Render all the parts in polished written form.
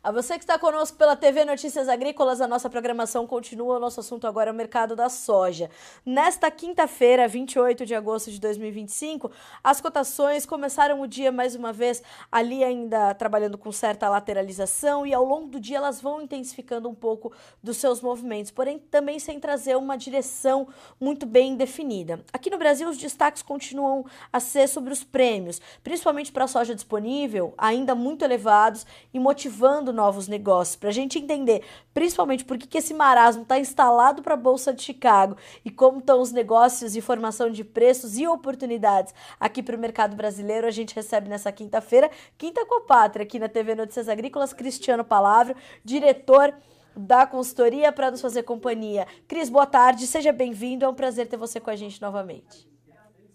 A você que está conosco pela TV Notícias Agrícolas, a nossa programação continua. O nosso assunto agora é o mercado da soja. Nesta quinta-feira, 28 de agosto de 2025, as cotações começaram o dia mais uma vez ali ainda trabalhando com certa lateralização e ao longo do dia elas vão intensificando um pouco dos seus movimentos, porém também sem trazer uma direção muito bem definida. Aqui no Brasil, os destaques continuam a ser sobre os prêmios, principalmente para a soja disponível, ainda muito elevados e motivando novos negócios. Para a gente entender, principalmente por que esse marasmo está instalado para a Bolsa de Chicago e como estão os negócios e formação de preços e oportunidades aqui para o mercado brasileiro, a gente recebe nessa quinta-feira, Quinta com a Pátria, aqui na TV Notícias Agrícolas, Cristiano Palavra, diretor da consultoria para nos fazer companhia. Cris, boa tarde, seja bem-vindo, é um prazer ter você com a gente novamente.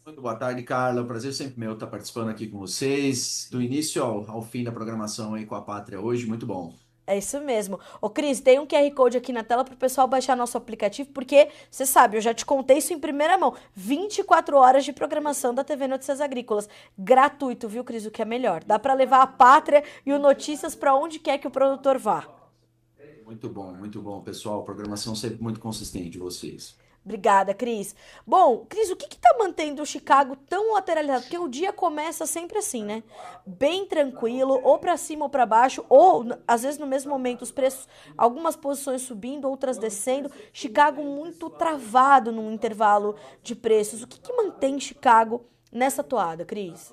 Muito boa tarde, Carla. O prazer sempre meu estar participando aqui com vocês, do início ao fim da programação aí com a Pátria hoje. Muito bom. É isso mesmo. Ô, Cris, tem um QR Code aqui na tela para o pessoal baixar nosso aplicativo, porque você sabe, eu já te contei isso em primeira mão. 24 horas de programação da TV Notícias Agrícolas. Gratuito, viu, Cris? O que é melhor. Dá para levar a pátria e o Notícias para onde quer que o produtor vá. Muito bom, pessoal. Programação sempre muito consistente de vocês. Obrigada, Cris. Bom, Cris, o que está mantendo o Chicago tão lateralizado? Porque o dia começa sempre assim, né? Bem tranquilo, ou para cima ou para baixo, ou às vezes no mesmo momento os preços, algumas posições subindo, outras descendo. Chicago muito travado num intervalo de preços. O que mantém Chicago nessa toada, Cris?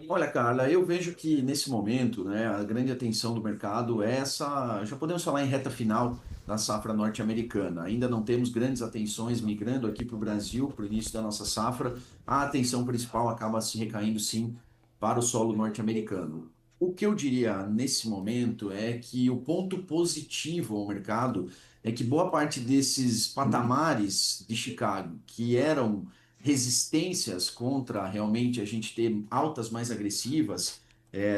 Olha, Carla, eu vejo que nesse momento, né, a grande atenção do mercado é essa. Já podemos falar em reta final da safra norte-americana. Ainda não temos grandes atenções migrando aqui para o Brasil, para o início da nossa safra. A atenção principal acaba se recaindo, sim, para o solo norte-americano. O que eu diria nesse momento é que o ponto positivo ao mercado é que boa parte desses patamares de Chicago, que eram resistências contra realmente a gente ter altas mais agressivas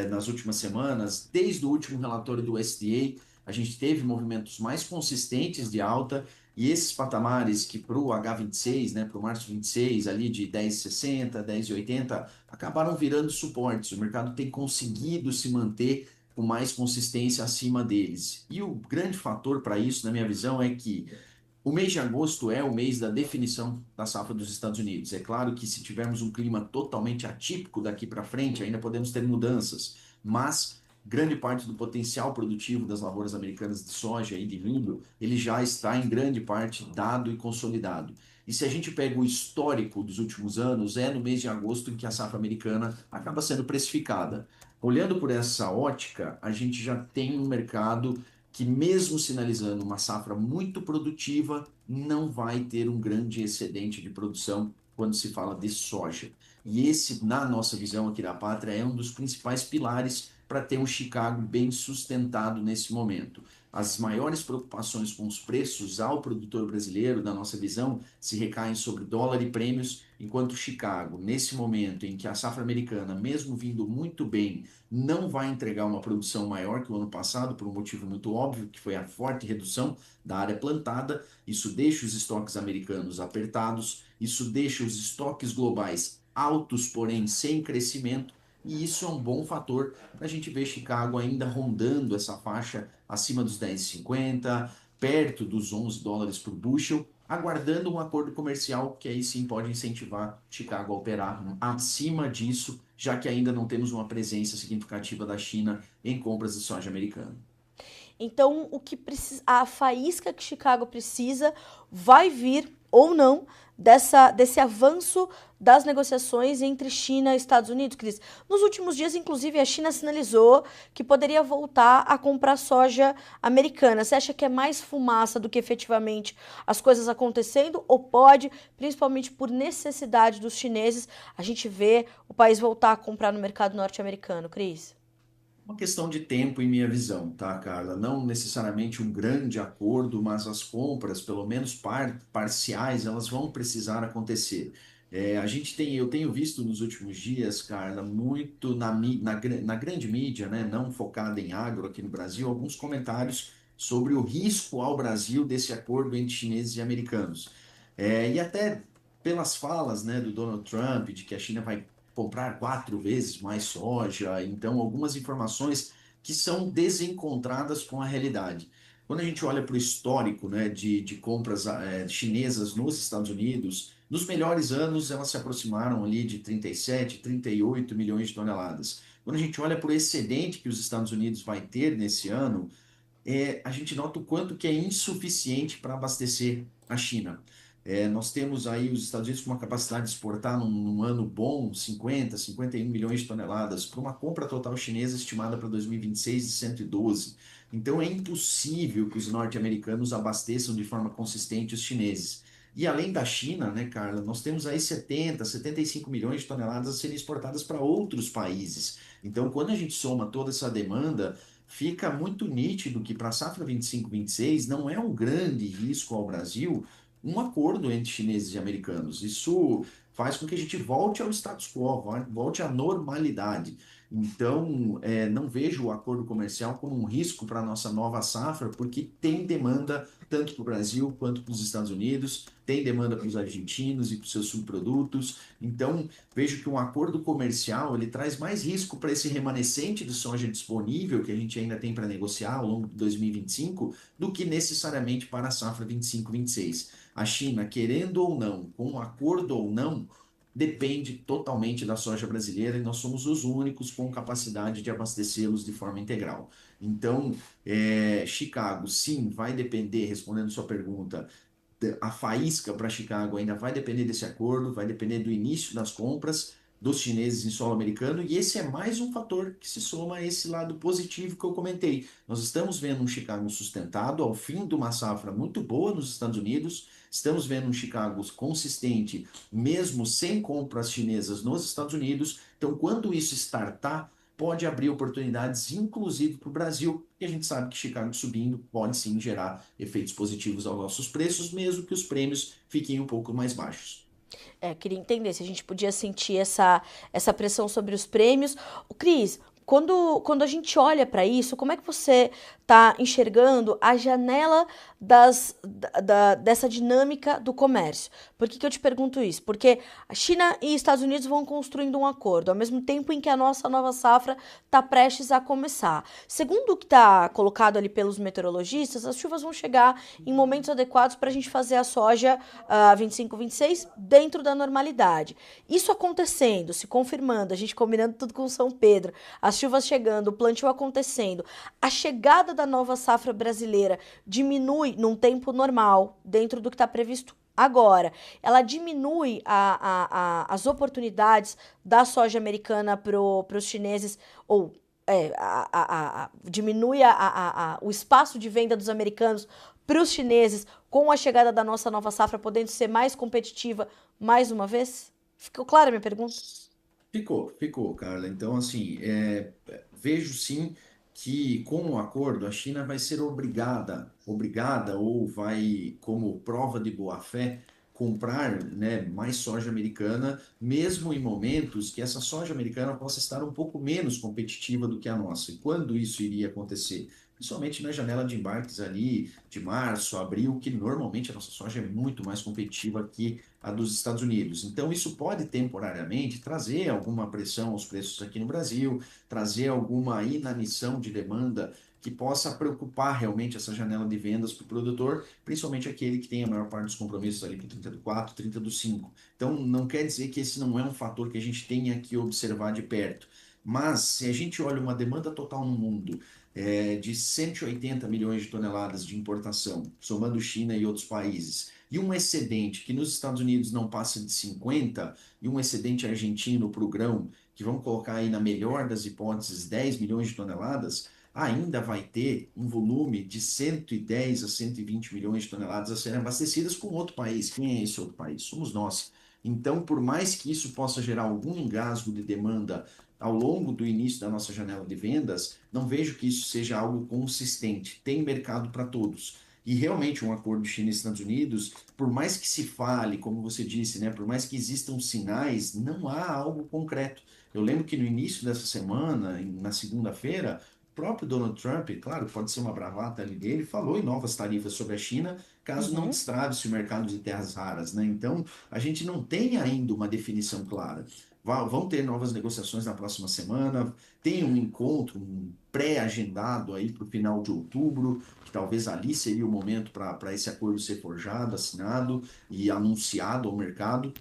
nas últimas semanas, desde o último relatório do USDA, a gente teve movimentos mais consistentes de alta e esses patamares que para o H26, né, para o março 26, ali de 10,60, 10,80, acabaram virando suportes. O mercado tem conseguido se manter com mais consistência acima deles. E o grande fator para isso, na minha visão, é que o mês de agosto é o mês da definição da safra dos Estados Unidos. É claro que se tivermos um clima totalmente atípico daqui para frente, ainda podemos ter mudanças, mas grande parte do potencial produtivo das lavouras americanas de soja e de milho, ele já está em grande parte dado e consolidado. E se a gente pega o histórico dos últimos anos, é no mês de agosto em que a safra americana acaba sendo precificada. Olhando por essa ótica, a gente já tem um mercado que, mesmo sinalizando uma safra muito produtiva, não vai ter um grande excedente de produção quando se fala de soja. E esse, na nossa visão aqui da Pátria, é um dos principais pilares para ter um Chicago bem sustentado nesse momento. As maiores preocupações com os preços ao produtor brasileiro, na nossa visão, se recaem sobre dólar e prêmios, enquanto Chicago, nesse momento em que a safra americana, mesmo vindo muito bem, não vai entregar uma produção maior que o ano passado, por um motivo muito óbvio, que foi a forte redução da área plantada. Isso deixa os estoques americanos apertados, isso deixa os estoques globais altos, porém sem crescimento, e isso é um bom fator para a gente ver Chicago ainda rondando essa faixa acima dos 10,50, perto dos 11 dólares por bushel, aguardando um acordo comercial que aí sim pode incentivar Chicago a operar acima disso, já que ainda não temos uma presença significativa da China em compras de soja americana. Então, o que precisa, a faísca que Chicago precisa vai vir ou não desse avanço das negociações entre China e Estados Unidos, Cris. Nos últimos dias, inclusive, a China sinalizou que poderia voltar a comprar soja americana. Você acha que é mais fumaça do que efetivamente as coisas acontecendo? Ou pode, principalmente por necessidade dos chineses, a gente ver o país voltar a comprar no mercado norte-americano, Cris? Uma questão de tempo em minha visão, tá, Carla? Não necessariamente um grande acordo, mas as compras, pelo menos parciais, elas vão precisar acontecer. Eu tenho visto nos últimos dias, Carla, muito na grande mídia, né, não focada em agro aqui no Brasil, alguns comentários sobre o risco ao Brasil desse acordo entre chineses e americanos. E até pelas falas, né, do Donald Trump, de que a China vai comprar 4 vezes mais soja. Então, algumas informações que são desencontradas com a realidade. Quando a gente olha para o histórico, né, de compras chinesas nos Estados Unidos, nos melhores anos elas se aproximaram ali de 37, 38 milhões de toneladas. Quando a gente olha para o excedente que os Estados Unidos vai ter nesse ano, a gente nota o quanto que é insuficiente para abastecer a China. Nós temos aí os Estados Unidos com uma capacidade de exportar num ano bom 50, 51 milhões de toneladas, para uma compra total chinesa estimada para 2026 de 112. Então é impossível que os norte-americanos abasteçam de forma consistente os chineses. E além da China, né, Carla, nós temos aí 70, 75 milhões de toneladas a serem exportadas para outros países. Então, quando a gente soma toda essa demanda, fica muito nítido que para a safra 25-26 não é um grande risco ao Brasil um acordo entre chineses e americanos. Isso faz com que a gente volte ao status quo, volte à normalidade. Então, não vejo o acordo comercial como um risco para a nossa nova safra, porque tem demanda tanto para o Brasil quanto para os Estados Unidos, tem demanda para os argentinos e para os seus subprodutos. Então, vejo que um acordo comercial ele traz mais risco para esse remanescente de soja disponível que a gente ainda tem para negociar ao longo de 2025 do que necessariamente para a safra 25-26. A China, querendo ou não, com um acordo ou não, depende totalmente da soja brasileira e nós somos os únicos com capacidade de abastecê-los de forma integral. Então, Chicago, sim, vai depender, respondendo sua pergunta, a faísca para Chicago ainda vai depender desse acordo, vai depender do início das compras dos chineses em solo americano, e esse é mais um fator que se soma a esse lado positivo que eu comentei. Nós estamos vendo um Chicago sustentado ao fim de uma safra muito boa nos Estados Unidos, estamos vendo um Chicago consistente, mesmo sem compras chinesas nos Estados Unidos. Então, quando isso startar, pode abrir oportunidades, inclusive para o Brasil, e a gente sabe que Chicago subindo pode sim gerar efeitos positivos aos nossos preços, mesmo que os prêmios fiquem um pouco mais baixos. Queria entender se a gente podia sentir essa pressão sobre os prêmios. O Cris, quando a gente olha para isso, como é que você está enxergando a janela dessa dinâmica do comércio? Por que eu te pergunto isso? Porque a China e Estados Unidos vão construindo um acordo, ao mesmo tempo em que a nossa nova safra está prestes a começar. Segundo o que está colocado ali pelos meteorologistas, as chuvas vão chegar em momentos adequados para a gente fazer a soja 25-26 dentro da normalidade. Isso acontecendo, se confirmando, a gente combinando tudo com São Pedro, as chuvas chegando, o plantio acontecendo, a chegada da nova safra brasileira diminui num tempo normal, dentro do que está previsto agora. Ela diminui as oportunidades da soja americana para os chineses, ou diminui o espaço de venda dos americanos para os chineses com a chegada da nossa nova safra, podendo ser mais competitiva mais uma vez? Ficou clara a minha pergunta? Ficou, Carla. Então, assim, vejo sim que com o acordo a China vai ser obrigada ou vai, como prova de boa-fé, comprar, né, mais soja americana, mesmo em momentos que essa soja americana possa estar um pouco menos competitiva do que a nossa. E quando isso iria acontecer? Principalmente na janela de embarques ali de março, abril, que normalmente a nossa soja é muito mais competitiva que a dos Estados Unidos. Então, isso pode temporariamente trazer alguma pressão aos preços aqui no Brasil, trazer alguma inanição de demanda que possa preocupar realmente essa janela de vendas para o produtor, principalmente aquele que tem a maior parte dos compromissos ali para 30 do 4, 30 do 5. Então, não quer dizer que esse não é um fator que a gente tenha que observar de perto. Mas, se a gente olha uma demanda total no mundo de 180 milhões de toneladas de importação, somando China e outros países, e um excedente que nos Estados Unidos não passa de 50, e um excedente argentino para o grão, que vamos colocar aí na melhor das hipóteses 10 milhões de toneladas, ainda vai ter um volume de 110 a 120 milhões de toneladas a serem abastecidas com outro país. Quem é esse outro país? Somos nós. Então, por mais que isso possa gerar algum engasgo de demanda ao longo do início da nossa janela de vendas, não vejo que isso seja algo consistente. Tem mercado para todos. E realmente um acordo China e Estados Unidos, por mais que se fale, como você disse, né, por mais que existam sinais, não há algo concreto. Eu lembro que no início dessa semana, na segunda-feira, o próprio Donald Trump, claro, pode ser uma bravata ali dele, falou em novas tarifas sobre a China, caso não destrave-se o mercado de terras raras, né? Então, a gente não tem ainda uma definição clara. vão ter novas negociações na próxima semana, tem um encontro, um pré-agendado aí para o final de outubro, que talvez ali seria o momento para esse acordo ser forjado, assinado e anunciado ao mercado.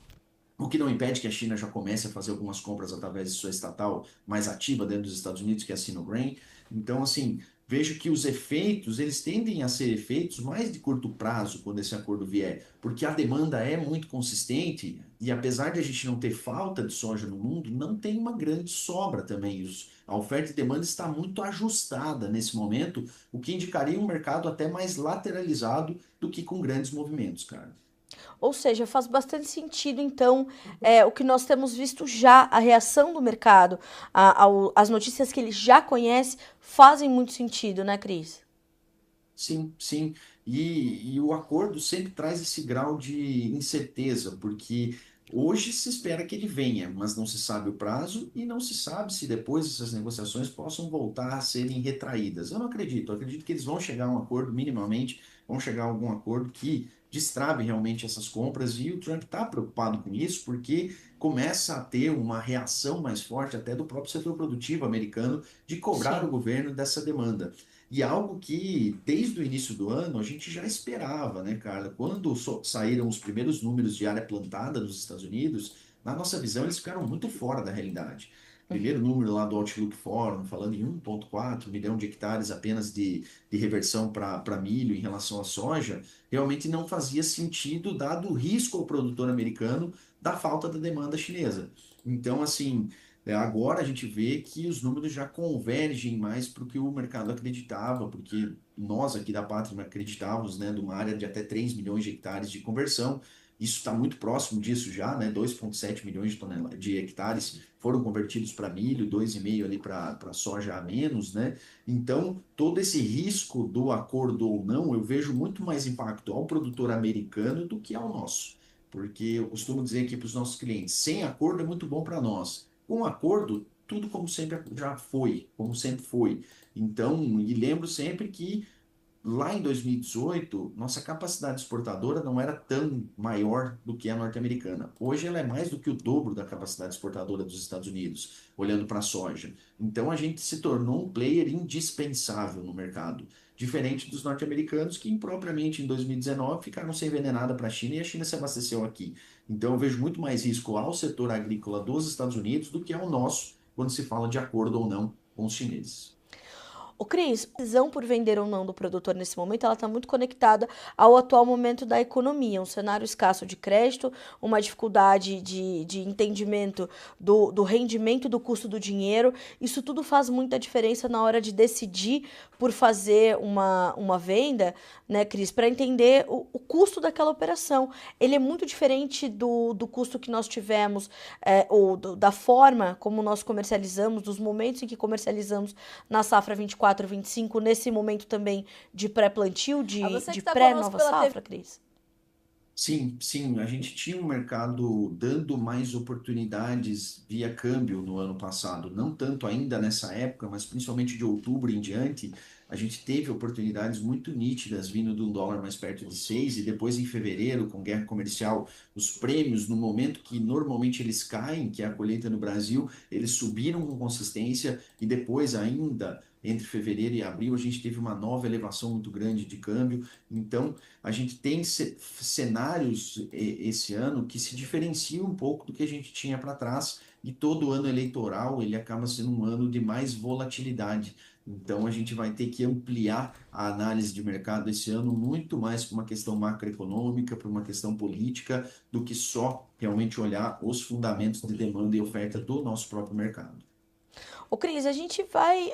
O que não impede que a China já comece a fazer algumas compras através de sua estatal mais ativa dentro dos Estados Unidos, que é a Sinogreen. Então, assim, vejo que os efeitos, eles tendem a ser efeitos mais de curto prazo quando esse acordo vier, porque a demanda é muito consistente e apesar de a gente não ter falta de soja no mundo, não tem uma grande sobra também. A oferta e demanda está muito ajustada nesse momento, o que indicaria um mercado até mais lateralizado do que com grandes movimentos, cara. Ou seja, faz bastante sentido, então, o que nós temos visto já, a reação do mercado, as notícias que ele já conhece, fazem muito sentido, né, Cris? Sim, sim. E o acordo sempre traz esse grau de incerteza, porque hoje se espera que ele venha, mas não se sabe o prazo e não se sabe se depois essas negociações possam voltar a serem retraídas. Eu não acredito, eu acredito que eles vão chegar a um acordo minimamente, vão chegar a algum acordo que destrave realmente essas compras e o Trump está preocupado com isso porque começa a ter uma reação mais forte até do próprio setor produtivo americano de cobrar o Sim. governo dessa demanda. E algo que, desde o início do ano, a gente já esperava, né, Carla? Quando saíram os primeiros números de área plantada nos Estados Unidos, na nossa visão, eles ficaram muito fora da realidade. Primeiro número lá do Outlook Forum, falando em 1,4 milhão de hectares apenas de reversão para milho em relação à soja, realmente não fazia sentido, dado o risco ao produtor americano da falta da demanda chinesa. Então, assim, agora a gente vê que os números já convergem mais para o que o mercado acreditava, porque nós aqui da Pátria acreditávamos, né, de uma área de até 3 milhões de hectares de conversão. Isso está muito próximo disso já, né? 2,7 milhões de hectares foram convertidos para milho, 2,5 ali para soja a menos, né? Então, todo esse risco do acordo ou não, eu vejo muito mais impacto ao produtor americano do que ao nosso. Porque eu costumo dizer aqui para os nossos clientes, sem acordo é muito bom para nós. Com acordo, tudo como sempre já foi, como sempre foi. Então, e lembro sempre que lá em 2018, nossa capacidade exportadora não era tão maior do que a norte-americana. Hoje ela é mais do que o dobro da capacidade exportadora dos Estados Unidos, olhando para a soja. Então a gente se tornou um player indispensável no mercado, diferente dos norte-americanos que impropriamente em 2019 ficaram sem vender nada para a China e a China se abasteceu aqui. Então eu vejo muito mais risco ao setor agrícola dos Estados Unidos do que ao nosso, quando se fala de acordo ou não com os chineses. O Cris, a decisão por vender ou não do produtor nesse momento, ela está muito conectada ao atual momento da economia, um cenário escasso de crédito, uma dificuldade de entendimento do rendimento do custo do dinheiro. Isso tudo faz muita diferença na hora de decidir por fazer uma venda, né, Cris, para entender o custo daquela operação. Ele é muito diferente do custo que nós tivemos, da forma como nós comercializamos, dos momentos em que comercializamos na safra 24, 25, nesse momento também de pré-plantio, de pré-nova safra, Cris? Sim, sim, a gente tinha um mercado dando mais oportunidades via câmbio no ano passado, não tanto ainda nessa época, mas principalmente de outubro em diante, a gente teve oportunidades muito nítidas vindo de um dólar mais perto de 6 e depois em fevereiro, com guerra comercial, os prêmios, no momento que normalmente eles caem, que é a colheita no Brasil, eles subiram com consistência e depois ainda entre fevereiro e abril a gente teve uma nova elevação muito grande de câmbio. Então, a gente tem cenários esse ano que se diferenciam um pouco do que a gente tinha para trás, e todo ano eleitoral ele acaba sendo um ano de mais volatilidade. Então a gente vai ter que ampliar a análise de mercado esse ano muito mais para uma questão macroeconômica, para uma questão política, do que só realmente olhar os fundamentos de demanda e oferta do nosso próprio mercado. Ô, Cris, a gente vai,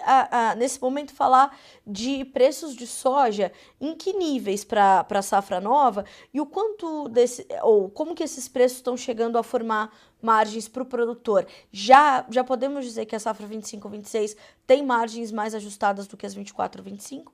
nesse momento, falar de preços de soja, em que níveis para a safra nova e o quanto desse, ou como que esses preços estão chegando a formar margens para o produtor. Já podemos dizer que a safra 25-26 tem margens mais ajustadas do que as 24-25?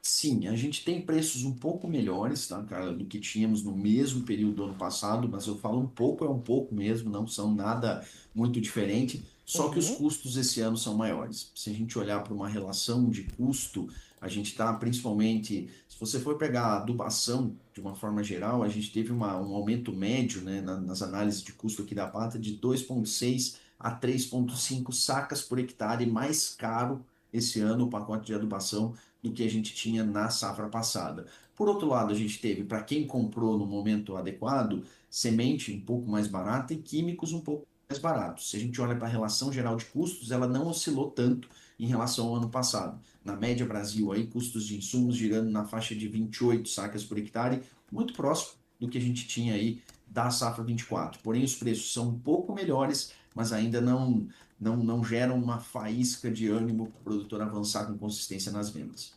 Sim, a gente tem preços um pouco melhores, tá, cara, do que tínhamos no mesmo período do ano passado, mas eu falo um pouco, é um pouco mesmo, não são nada muito diferente. Só que os Uhum. custos esse ano são maiores. Se a gente olhar para uma relação de custo, a gente está principalmente, se você for pegar a adubação de uma forma geral, a gente teve um aumento médio, né, nas análises de custo aqui da pata de 2,6 a 3,5 sacas por hectare mais caro esse ano o pacote de adubação do que a gente tinha na safra passada. Por outro lado, a gente teve, para quem comprou no momento adequado, semente um pouco mais barata e químicos um pouco mais baratos. Se a gente olha para a relação geral de custos, ela não oscilou tanto em relação ao ano passado. Na média Brasil, aí, custos de insumos girando na faixa de 28 sacas por hectare, muito próximo do que a gente tinha aí da safra 24. Porém, os preços são um pouco melhores, mas ainda não geram uma faísca de ânimo para o produtor avançar com consistência nas vendas.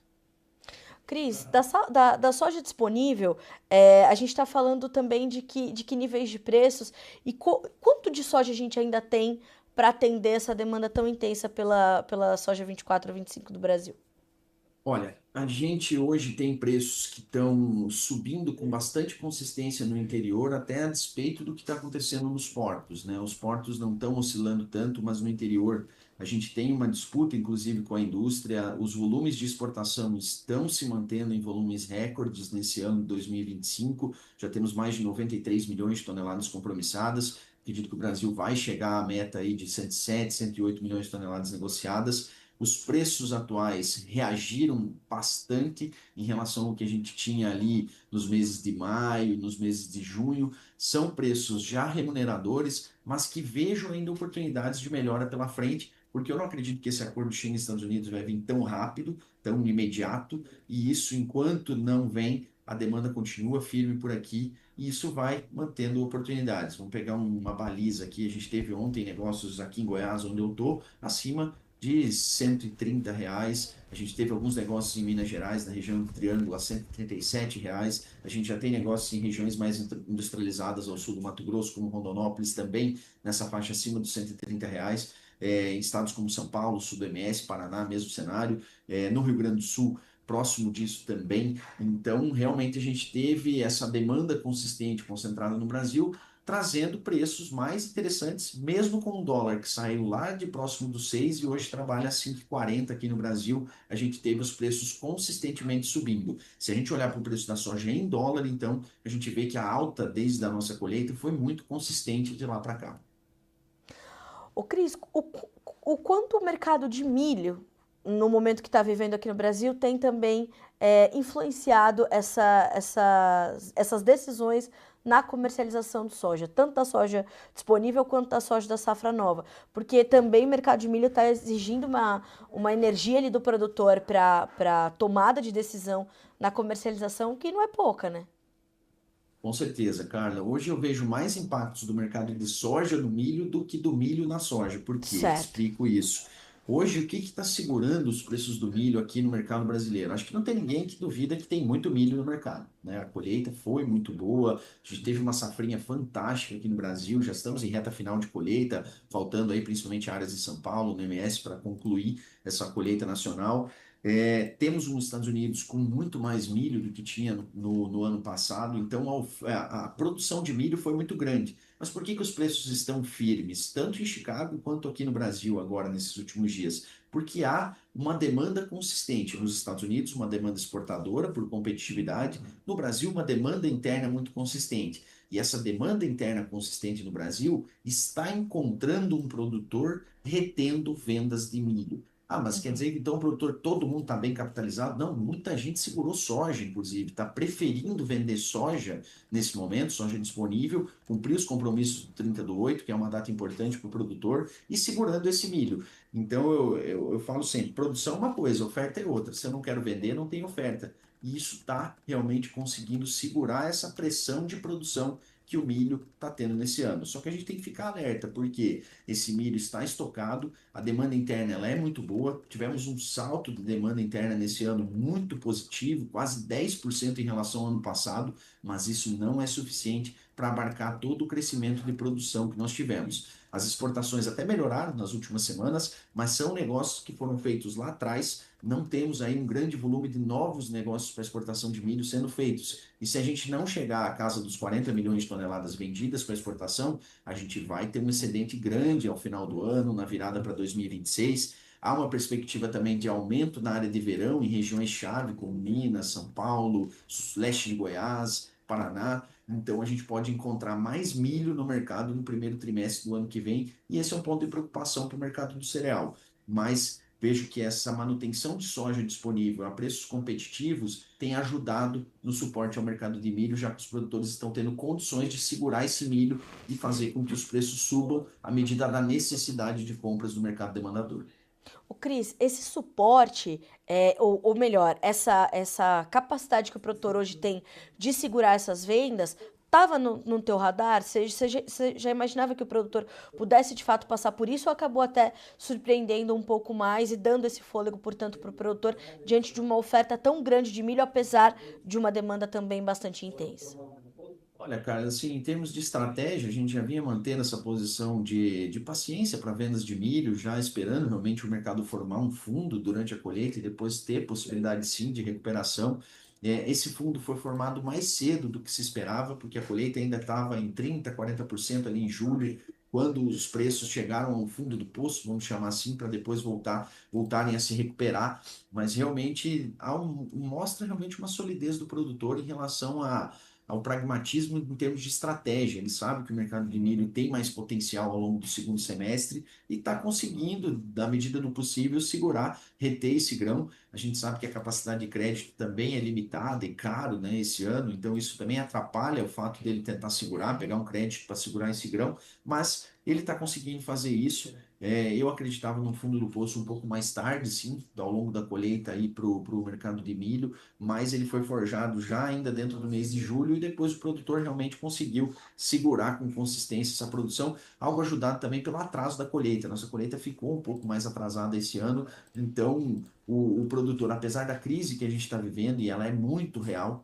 Cris, da soja disponível, a gente está falando também de que níveis de preços e quanto de soja a gente ainda tem para atender essa demanda tão intensa pela soja 24 a 25 do Brasil? Olha, a gente hoje tem preços que estão subindo com bastante consistência no interior, até a despeito do que está acontecendo nos portos, né? Os portos não estão oscilando tanto, mas no interior a gente tem uma disputa, inclusive, com a indústria. Os volumes de exportação estão se mantendo em volumes recordes nesse ano de 2025. Já temos mais de 93 milhões de toneladas compromissadas. Acredito que o Brasil vai chegar à meta aí de 107, 108 milhões de toneladas negociadas. Os preços atuais reagiram bastante em relação ao que a gente tinha ali nos meses de maio, nos meses de junho. São preços já remuneradores, mas que vejo ainda oportunidades de melhora pela frente, porque eu não acredito que esse acordo China e Estados Unidos vai vir tão rápido, tão imediato, e isso, enquanto não vem, a demanda continua firme por aqui e isso vai mantendo oportunidades. Vamos pegar uma baliza aqui. A gente teve ontem negócios aqui em Goiás, onde eu estou, acima de R$ 130. A gente teve alguns negócios em Minas Gerais, na região do Triângulo, a R$ 137. A gente já tem negócios em regiões mais industrializadas ao sul do Mato Grosso, como Rondonópolis, também nessa faixa acima dos R$ 130. Em estados como São Paulo, sul do MS, Paraná, mesmo cenário. No Rio Grande do Sul, próximo disso também. Então, realmente, a gente teve essa demanda consistente concentrada no Brasil, trazendo preços mais interessantes, mesmo com o dólar que saiu lá de próximo dos 6 e hoje trabalha a 5,40 aqui no Brasil, a gente teve os preços consistentemente subindo. Se a gente olhar para o preço da soja em dólar, então, a gente vê que a alta desde a nossa colheita foi muito consistente de lá para cá. Ô, Cris, o quanto o mercado de milho, no momento que está vivendo aqui no Brasil, tem também influenciado essas decisões na comercialização de soja, tanto da soja disponível quanto da soja da safra nova? Porque também o mercado de milho está exigindo uma energia ali do produtor para tomada de decisão na comercialização, que não é pouca, né? Com certeza, Carla. Hoje eu vejo mais impactos do mercado de soja no milho do que do milho na soja. Por quê? Te Certo. explico isso. Hoje, o que está segurando os preços do milho aqui no mercado brasileiro? Acho que não tem ninguém que duvida que tem muito milho no mercado, né? A colheita foi muito boa, a gente teve uma safrinha fantástica aqui no Brasil, já estamos em reta final de colheita, faltando aí principalmente áreas de São Paulo, no MS, para concluir essa colheita nacional. Temos os Estados Unidos com muito mais milho do que tinha no ano passado, então a produção de milho foi muito grande. Mas por que os preços estão firmes, tanto em Chicago quanto aqui no Brasil, agora nesses últimos dias? Porque há uma demanda consistente nos Estados Unidos, uma demanda exportadora por competitividade, no Brasil, uma demanda interna muito consistente. E essa demanda interna consistente no Brasil está encontrando um produtor retendo vendas de milho. Ah, mas quer dizer que então o produtor, todo mundo está bem capitalizado? Não, muita gente segurou soja, inclusive, está preferindo vender soja nesse momento, soja disponível, cumprir os compromissos do 30/8, que é uma data importante para o produtor, e segurando esse milho. Então eu falo sempre: produção é uma coisa, oferta é outra. Se eu não quero vender, não tem oferta. E isso está realmente conseguindo segurar essa pressão de produção que o milho está tendo nesse ano. Só que a gente tem que ficar alerta, porque esse milho está estocado, a demanda interna ela é muito boa. Tivemos um salto de demanda interna nesse ano muito positivo, quase 10% em relação ao ano passado, mas isso não é suficiente para abarcar todo o crescimento de produção que nós tivemos. As exportações até melhoraram nas últimas semanas, mas são negócios que foram feitos lá atrás. Não temos aí um grande volume de novos negócios para exportação de milho sendo feitos. E se a gente não chegar à casa dos 40 milhões de toneladas vendidas para exportação, a gente vai ter um excedente grande ao final do ano, na virada para 2026. Há uma perspectiva também de aumento na área de verão em regiões-chave, como Minas, São Paulo, leste de Goiás, Paraná. Então, a gente pode encontrar mais milho no mercado no primeiro trimestre do ano que vem, e esse é um ponto de preocupação para o mercado do cereal. Mas vejo que essa manutenção de soja disponível a preços competitivos tem ajudado no suporte ao mercado de milho, já que os produtores estão tendo condições de segurar esse milho e fazer com que os preços subam à medida da necessidade de compras do mercado demandador. O Cris, esse suporte, ou melhor, essa capacidade que o produtor hoje tem de segurar essas vendas, estava no teu radar? Você já imaginava que o produtor pudesse de fato passar por isso ou acabou até surpreendendo um pouco mais e dando esse fôlego, portanto, para o produtor diante de uma oferta tão grande de milho, apesar de uma demanda também bastante intensa? Olha, cara, assim, em termos de estratégia, a gente já vinha mantendo essa posição de paciência para vendas de milho, já esperando realmente o mercado formar um fundo durante a colheita e depois ter possibilidade sim de recuperação. Esse fundo foi formado mais cedo do que se esperava, porque a colheita ainda estava em 30, 40% ali em julho, quando os preços chegaram ao fundo do poço, vamos chamar assim, para depois voltarem a se recuperar. Mas realmente mostra realmente uma solidez do produtor em relação ao pragmatismo em termos de estratégia. Ele sabe que o mercado de milho tem mais potencial ao longo do segundo semestre e está conseguindo, da medida do possível, segurar, reter esse grão. A gente sabe que a capacidade de crédito também é limitada e caro, né, esse ano, então isso também atrapalha o fato dele tentar segurar, pegar um crédito para segurar esse grão, mas ele está conseguindo fazer isso. Eu acreditava no fundo do poço um pouco mais tarde, sim, ao longo da colheita aí para o mercado de milho, mas ele foi forjado já ainda dentro do mês de julho e depois o produtor realmente conseguiu segurar com consistência essa produção, algo ajudado também pelo atraso da colheita. Nossa colheita ficou um pouco mais atrasada esse ano, então o produtor, apesar da crise que a gente está vivendo, e ela é muito real,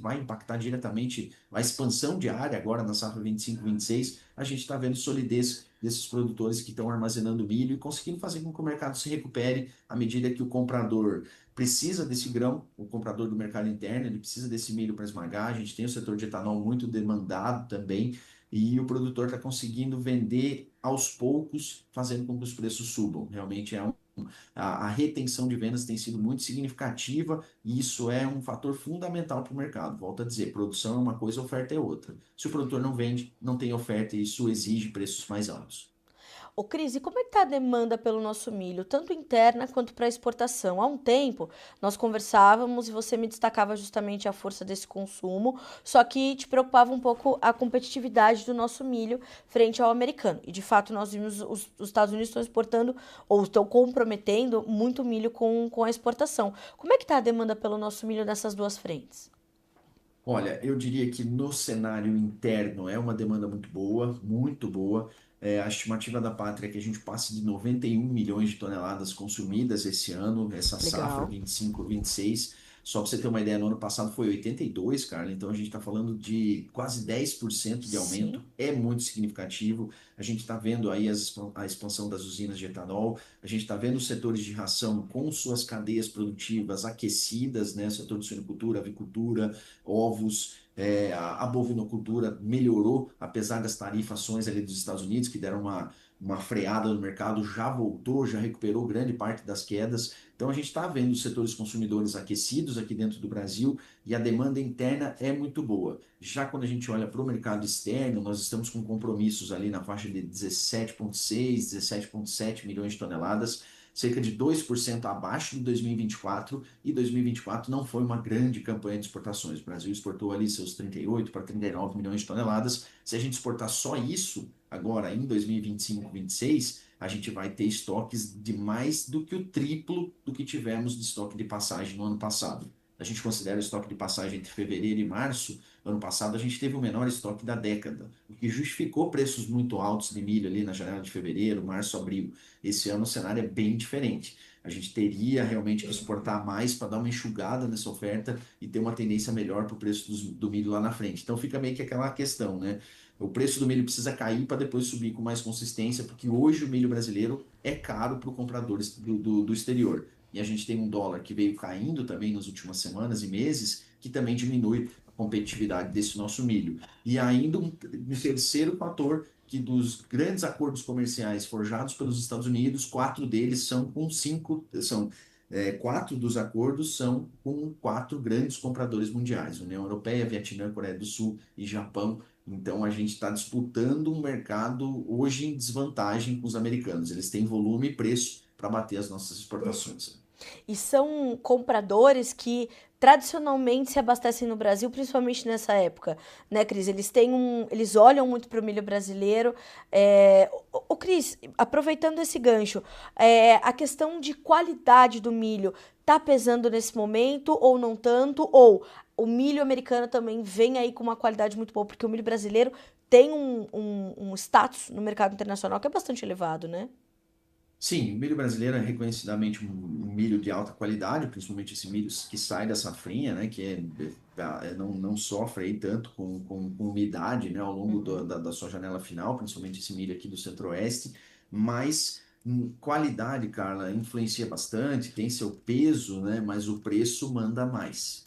vai impactar diretamente a expansão de área agora na safra 25-26, a gente está vendo solidez desses produtores que estão armazenando milho e conseguindo fazer com que o mercado se recupere à medida que o comprador precisa desse grão, o comprador do mercado interno, ele precisa desse milho para esmagar. A gente tem o setor de etanol muito demandado também, e o produtor está conseguindo vender aos poucos, fazendo com que os preços subam. Realmente a retenção de vendas tem sido muito significativa e isso é um fator fundamental para o mercado. Volto a dizer, produção é uma coisa, oferta é outra. Se o produtor não vende, não tem oferta e isso exige preços mais altos. Ô, Cris, e como é que tá a demanda pelo nosso milho, tanto interna quanto para exportação? Há um tempo nós conversávamos e você me destacava justamente a força desse consumo, só que te preocupava um pouco a competitividade do nosso milho frente ao americano. E de fato nós vimos os Estados Unidos estão exportando ou estão comprometendo muito milho com a exportação. Como é que tá a demanda pelo nosso milho nessas duas frentes? Olha, eu diria que no cenário interno é uma demanda muito boa, muito boa. A estimativa da Pátria é que a gente passe de 91 milhões de toneladas consumidas esse ano, essa safra Legal. 25-26. Só para você ter uma ideia, no ano passado foi 82, cara. Então a gente está falando de quase 10% de Sim. aumento. É muito significativo. A gente está vendo aí a expansão das usinas de etanol. A gente está vendo os setores de ração com suas cadeias produtivas aquecidas, né? Setor de suinocultura, avicultura, ovos. A bovinocultura melhorou, apesar das tarifações ali dos Estados Unidos, que deram uma freada no mercado, já voltou, já recuperou grande parte das quedas. Então a gente está vendo os setores consumidores aquecidos aqui dentro do Brasil e a demanda interna é muito boa. Já quando a gente olha para o mercado externo, nós estamos com compromissos ali na faixa de 17,6, 17,7 milhões de toneladas, cerca de 2% abaixo de 2024, e 2024 não foi uma grande campanha de exportações. O Brasil exportou ali seus 38 para 39 milhões de toneladas. Se a gente exportar só isso agora em 2025, 26, a gente vai ter estoques de mais do que o triplo do que tivemos de estoque de passagem no ano passado. A gente considera o estoque de passagem entre fevereiro e março, ano passado a gente teve o menor estoque da década, o que justificou preços muito altos de milho ali na janela de fevereiro, março, abril. Esse ano o cenário é bem diferente. A gente teria realmente que exportar mais para dar uma enxugada nessa oferta e ter uma tendência melhor para o preço do milho lá na frente. Então fica meio que aquela questão, né? O preço do milho precisa cair para depois subir com mais consistência, porque hoje o milho brasileiro é caro para o comprador do exterior. E a gente tem um dólar que veio caindo também nas últimas semanas e meses, que também diminui a competitividade desse nosso milho. E ainda um terceiro fator, que dos grandes acordos comerciais forjados pelos Estados Unidos, quatro dos acordos são com quatro grandes compradores mundiais: União Europeia, Vietnã, Coreia do Sul e Japão. Então a gente está disputando um mercado hoje em desvantagem com os americanos. Eles têm volume e preço para bater as nossas exportações. E são compradores que tradicionalmente se abastecem no Brasil, principalmente nessa época, né, Cris? Eles olham muito para o milho brasileiro. Cris, aproveitando esse gancho, a questão de qualidade do milho tá pesando nesse momento ou não tanto? Ou o milho americano também vem aí com uma qualidade muito boa, porque o milho brasileiro tem um status no mercado internacional que é bastante elevado, né? Sim, o milho brasileiro é reconhecidamente um milho de alta qualidade, principalmente esse milho que sai da safrinha, né, que não sofre aí tanto com umidade, né, ao longo Uhum. da sua janela final, principalmente esse milho aqui do Centro-Oeste, mas qualidade, Carla, influencia bastante, tem seu peso, né, mas o preço manda mais.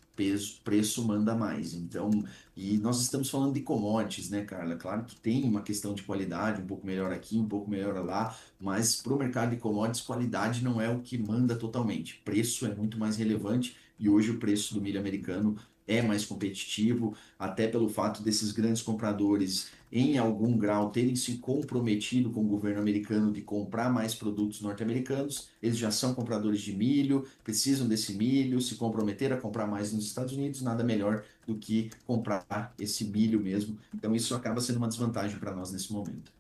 Preço manda mais. Então, e nós estamos falando de commodities, né, Carla? Claro que tem uma questão de qualidade, um pouco melhor aqui, um pouco melhor lá, mas para o mercado de commodities, qualidade não é o que manda totalmente. Preço é muito mais relevante e hoje o preço do milho americano é mais competitivo, até pelo fato desses grandes compradores, em algum grau, terem se comprometido com o governo americano de comprar mais produtos norte-americanos. Eles já são compradores de milho, precisam desse milho, se comprometeram a comprar mais nos Estados Unidos, nada melhor do que comprar esse milho mesmo. Então, isso acaba sendo uma desvantagem para nós nesse momento.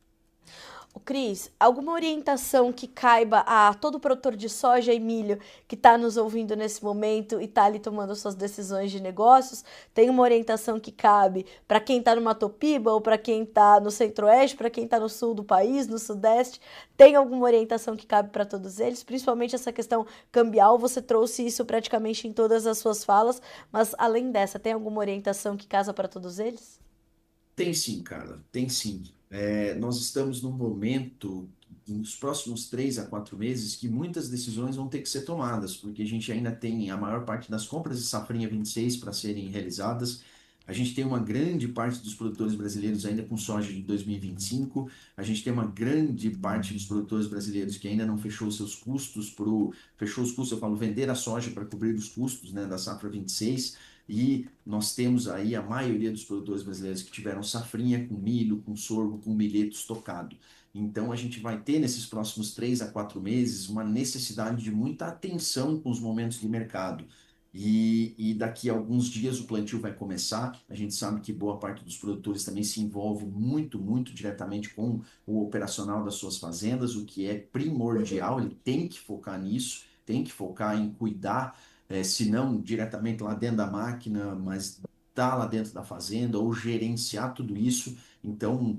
Ô, Cris, alguma orientação que caiba a todo produtor de soja e milho que está nos ouvindo nesse momento e está ali tomando suas decisões de negócios? Tem uma orientação que cabe para quem está no Mato Piba ou para quem está no Centro-Oeste, para quem está no sul do país, no Sudeste? Tem alguma orientação que cabe para todos eles? Principalmente essa questão cambial, você trouxe isso praticamente em todas as suas falas, mas além dessa, tem alguma orientação que casa para todos eles? Tem sim, Carla, tem sim. Nós estamos num momento, nos próximos 3 a 4 meses, que muitas decisões vão ter que ser tomadas, porque a gente ainda tem a maior parte das compras de safrinha 26 para serem realizadas. A gente tem uma grande parte dos produtores brasileiros ainda com soja de 2025. A gente tem uma grande parte dos produtores brasileiros que ainda não fechou seus custos fechou os custos, eu falo, vender a soja para cobrir os custos, né, da safra 26. E nós temos aí a maioria dos produtores brasileiros que tiveram safrinha com milho, com sorgo, com milheto estocado. Então, a gente vai ter nesses próximos 3 a 4 meses uma necessidade de muita atenção com os momentos de mercado. E daqui a alguns dias o plantio vai começar. A gente sabe que boa parte dos produtores também se envolve muito, muito diretamente com o operacional das suas fazendas, o que é primordial. Ele tem que focar nisso, tem que focar em cuidar, se não diretamente lá dentro da máquina, mas tá lá dentro da fazenda ou gerenciar tudo isso. Então,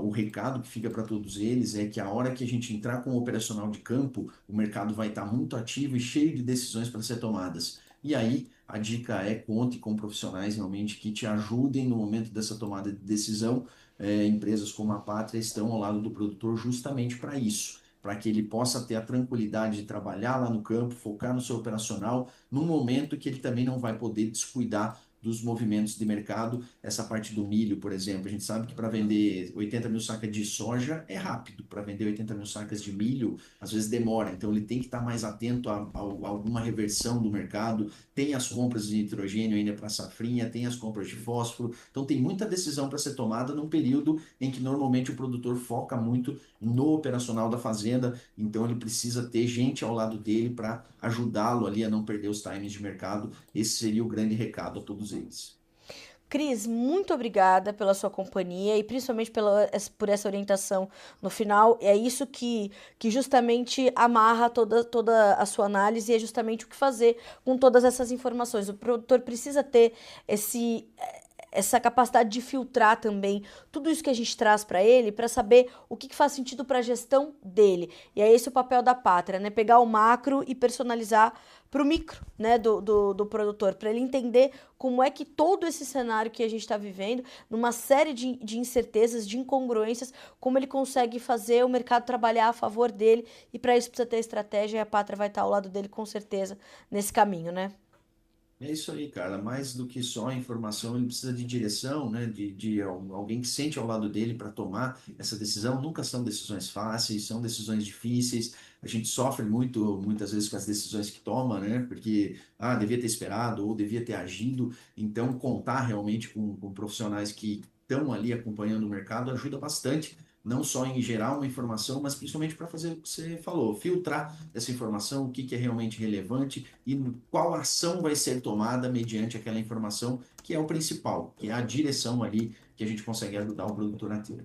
o recado que fica para todos eles é que a hora que a gente entrar com o operacional de campo, o mercado vai estar muito ativo e cheio de decisões para ser tomadas. E aí, a dica é conte com profissionais realmente que te ajudem no momento dessa tomada de decisão. Empresas como a Pátria estão ao lado do produtor justamente para isso, para que ele possa ter a tranquilidade de trabalhar lá no campo, focar no seu operacional, num momento que ele também não vai poder descuidar dos movimentos de mercado. Essa parte do milho, por exemplo, a gente sabe que para vender 80 mil sacas de soja é rápido, para vender 80 mil sacas de milho, às vezes demora. Então ele tem que estar mais atento a alguma reversão do mercado. Tem as compras de nitrogênio ainda para safrinha, tem as compras de fósforo. Então tem muita decisão para ser tomada num período em que normalmente o produtor foca muito no operacional da fazenda, então ele precisa ter gente ao lado dele para ajudá-lo ali a não perder os timings de mercado. Esse seria o grande recado a todos eles. Cris, muito obrigada pela sua companhia e principalmente por essa orientação no final. É isso que justamente amarra toda a sua análise e é justamente o que fazer com todas essas informações. O produtor precisa ter esse, essa capacidade de filtrar também tudo isso que a gente traz para ele, para saber o que faz sentido para a gestão dele. E é esse o papel da Pátria, né? Pegar o macro e personalizar para o micro, né, do produtor, para ele entender como é que todo esse cenário que a gente está vivendo, numa série de incertezas, de incongruências, como ele consegue fazer o mercado trabalhar a favor dele, e para isso precisa ter estratégia, e a Pátria vai estar ao lado dele com certeza nesse caminho, né? É isso aí, cara. Mais do que só informação, ele precisa de direção, né? De alguém que sente ao lado dele para tomar essa decisão. Nunca são decisões fáceis, são decisões difíceis. A gente sofre muito, muitas vezes, com as decisões que toma, né? Porque, devia ter esperado ou devia ter agido. Então, contar realmente com profissionais que estão ali acompanhando o mercado ajuda bastante. Não só em gerar uma informação, mas principalmente para fazer o que você falou, filtrar essa informação, o que que é realmente relevante e qual ação vai ser tomada mediante aquela informação, que é o principal, que é a direção ali que a gente consegue ajudar o produtor a ter.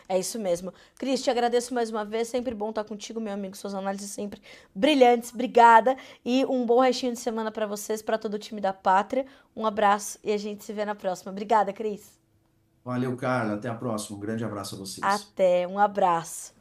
É isso mesmo. Cris, te agradeço mais uma vez. Sempre bom estar contigo, meu amigo. Suas análises sempre brilhantes. Obrigada. E um bom restinho de semana para vocês, para todo o time da Pátria. Um abraço e a gente se vê na próxima. Obrigada, Cris. Valeu, Carla. Até a próxima. Um grande abraço a vocês. Até. Um abraço.